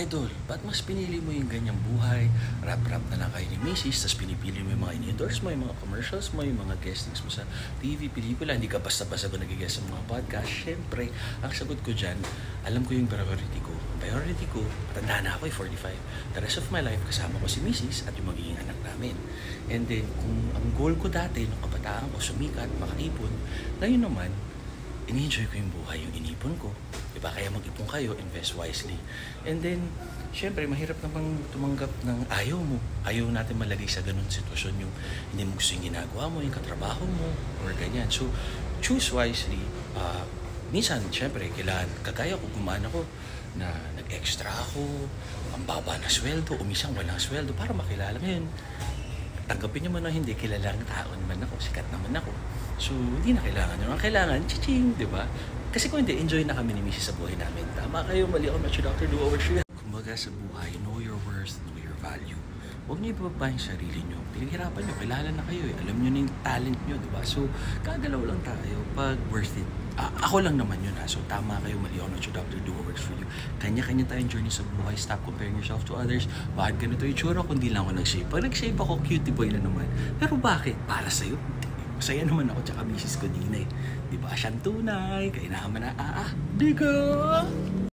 Idol, ba't mas pinili mo yung ganyang buhay? Rap-rap na lang kayo ni Macy's, tapos pinipili mo yung mga in-endorse mo, yung mga commercials mo, yung mga guestings mo sa TV, pelikula. Hindi ka basta-basta ba nag-guest sa mga podcast? Siyempre, ang sagot ko dyan, alam ko yung priority ko. Ang priority ko, tanda na ako 45. The rest of my life, kasama ko si Macy's at yung magiging anak namin. And then, kung ang goal ko dati, nung kabataan ko, sumikat, makaipon, ngayon naman, ini-enjoy ko yung buhay, yung inipon ko. Diba? Kaya mag-ipon kayo, invest wisely. And then, syempre, mahirap namang tumanggap ng ayaw mo. Ayaw natin malagay sa ganun sitwasyon yung hindi mo gusto yung ginagawa mo, yung katrabaho mo, or ganyan. So, choose wisely. Minsan, syempre, kailangan, kagaya ko, gumana ko, na nag-extra ako, ang baba na sweldo, o minsan walang sweldo, para makilala. Ngayon, tanggapin nyo man na hindi, kilalang tao naman ako, sikat naman ako. So, hindi na kailangan nyo. Ang kailangan, chiching, di ba? Kasi kung hindi, enjoy na kami ni Mrs. sa buhay namin. Tama kayo, mali ako, Matthew Dr. Do over here. Kumbaga sa buhay, know your worth, know your value. Huwag niyo ibababa yung sarili niyo. Pinaghirapan niyo, kilala na kayo eh. Alam niyo na yung talent niyo, di ba? So, kagalaw lang tayo pag worth it. Ako lang naman yun ha. So, tama kayo, mali ako, Matthew Dr. Do works for you. Kanya-kanya tayong journey sa buhay. Stop comparing yourself to others. Bakit ganito yung tsura kung di lang ako nag-shape? Pag nag-shape ako, cutie boy na naman. Pero bakit? Para sa'yo. Masaya naman ako tsaka misis ko din eh. Di ba? Siyang tunay. Kailangan na bigo!